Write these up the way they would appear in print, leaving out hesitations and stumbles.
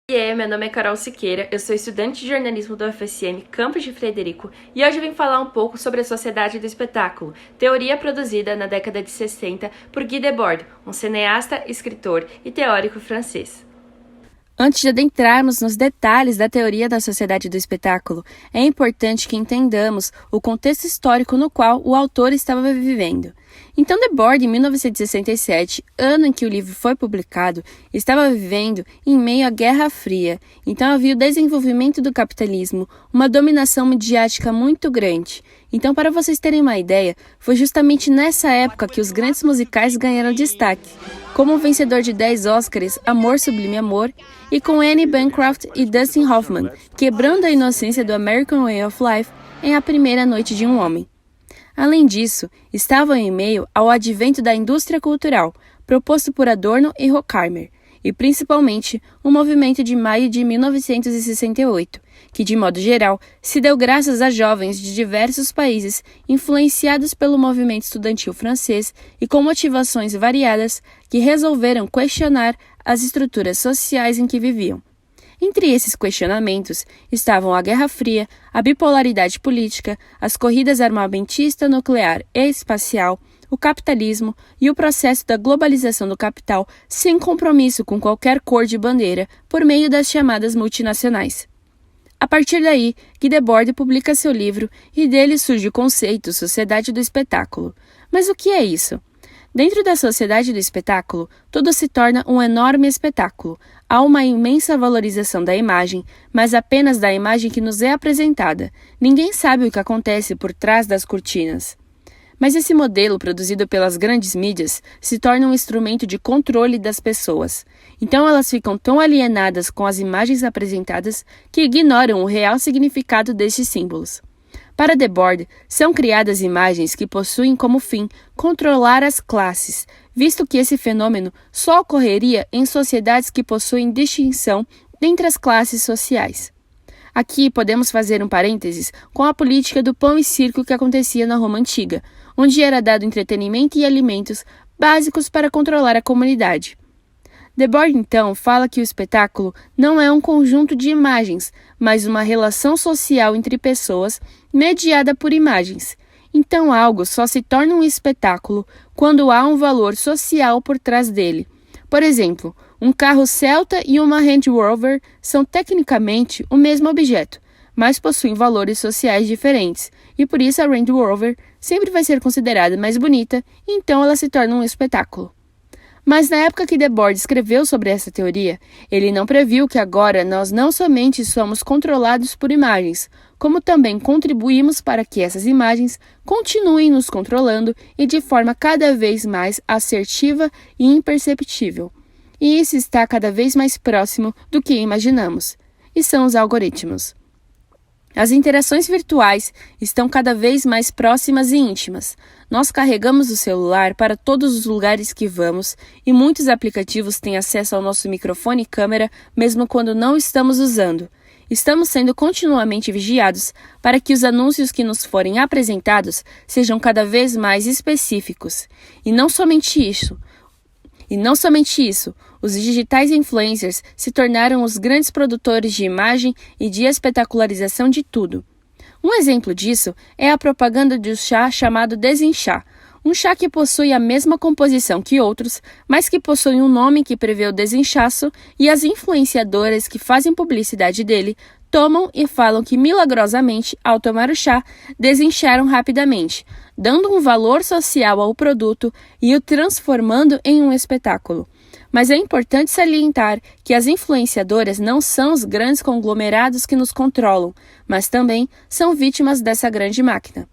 Meu nome é Carol Siqueira, eu sou estudante de jornalismo do UFSM Campus de Frederico e hoje vim falar um pouco sobre a sociedade do espetáculo, teoria produzida na década de 60 por Guy Debord, um cineasta, escritor e teórico francês. Antes de adentrarmos nos detalhes da teoria da sociedade do espetáculo, é importante que entendamos o contexto histórico no qual o autor estava vivendo. Então, Debord, em 1967, ano em que o livro foi publicado, estava vivendo em meio à Guerra Fria. Então, havia o desenvolvimento do capitalismo, uma dominação midiática muito grande. Então, para vocês terem uma ideia, foi justamente nessa época que os grandes musicais ganharam destaque, como o vencedor de 10 Oscars, Amor Sublime Amor, e com Anne Bancroft e Dustin Hoffman, quebrando a inocência do American Way of Life em A Primeira Noite de um Homem. Além disso, estavam em meio ao advento da indústria cultural, proposto por Adorno e Horkheimer, e principalmente o movimento de maio de 1968, que, de modo geral, se deu graças a jovens de diversos países influenciados pelo movimento estudantil francês e com motivações variadas que resolveram questionar as estruturas sociais em que viviam. Entre esses questionamentos estavam a Guerra Fria, a bipolaridade política, as corridas armamentista, nuclear e espacial, o capitalismo e o processo da globalização do capital sem compromisso com qualquer cor de bandeira por meio das chamadas multinacionais. A partir daí, Guy Debord publica seu livro e dele surge o conceito Sociedade do Espetáculo. Mas o que é isso? Dentro da sociedade do espetáculo, tudo se torna um enorme espetáculo. Há uma imensa valorização da imagem, mas apenas da imagem que nos é apresentada. Ninguém sabe o que acontece por trás das cortinas. Mas esse modelo, produzido pelas grandes mídias, se torna um instrumento de controle das pessoas. Então elas ficam tão alienadas com as imagens apresentadas que ignoram o real significado destes símbolos. Para Debord, são criadas imagens que possuem como fim controlar as classes, visto que esse fenômeno só ocorreria em sociedades que possuem distinção entre as classes sociais. Aqui podemos fazer um parênteses com a política do pão e circo que acontecia na Roma Antiga, onde era dado entretenimento e alimentos básicos para controlar a comunidade. Debord, então, fala que o espetáculo não é um conjunto de imagens, mas uma relação social entre pessoas mediada por imagens. Então, algo só se torna um espetáculo quando há um valor social por trás dele. Por exemplo, um carro Celta e uma Range Rover são tecnicamente o mesmo objeto, mas possuem valores sociais diferentes, e por isso a Range Rover sempre vai ser considerada mais bonita, e então ela se torna um espetáculo. Mas na época que Debord escreveu sobre essa teoria, ele não previu que agora nós não somente somos controlados por imagens, como também contribuímos para que essas imagens continuem nos controlando e de forma cada vez mais assertiva e imperceptível. E isso está cada vez mais próximo do que imaginamos, e são os algoritmos. As interações virtuais estão cada vez mais próximas e íntimas. Nós carregamos o celular para todos os lugares que vamos e muitos aplicativos têm acesso ao nosso microfone e câmera mesmo quando não estamos usando. Estamos sendo continuamente vigiados para que os anúncios que nos forem apresentados sejam cada vez mais específicos. E não somente isso, os digitais influencers se tornaram os grandes produtores de imagem e de espetacularização de tudo. Um exemplo disso é a propaganda de um chá chamado Desinchar, um chá que possui a mesma composição que outros, mas que possui um nome que prevê o desinchaço, e as influenciadoras que fazem publicidade dele tomam e falam que milagrosamente, ao tomar o chá, desincharam rapidamente, dando um valor social ao produto e o transformando em um espetáculo. Mas é importante salientar que as influenciadoras não são os grandes conglomerados que nos controlam, mas também são vítimas dessa grande máquina.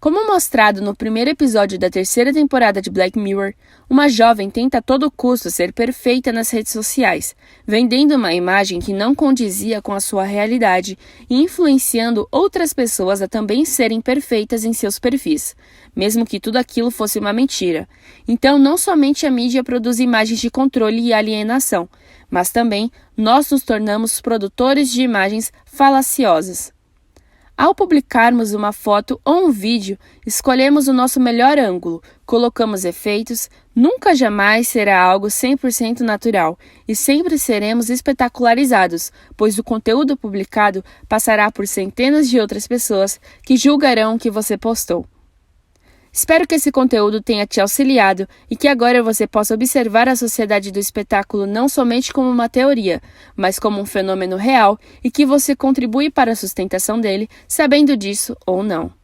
Como mostrado no primeiro episódio da terceira temporada de Black Mirror, uma jovem tenta a todo custo ser perfeita nas redes sociais, vendendo uma imagem que não condizia com a sua realidade e influenciando outras pessoas a também serem perfeitas em seus perfis, mesmo que tudo aquilo fosse uma mentira. Então, não somente a mídia produz imagens de controle e alienação, mas também nós nos tornamos produtores de imagens falaciosas. Ao publicarmos uma foto ou um vídeo, escolhemos o nosso melhor ângulo, colocamos efeitos, nunca jamais será algo 100% natural e sempre seremos espetacularizados, pois o conteúdo publicado passará por centenas de outras pessoas que julgarão o que você postou. Espero que esse conteúdo tenha te auxiliado e que agora você possa observar a sociedade do espetáculo não somente como uma teoria, mas como um fenômeno real e que você contribui para a sustentação dele, sabendo disso ou não.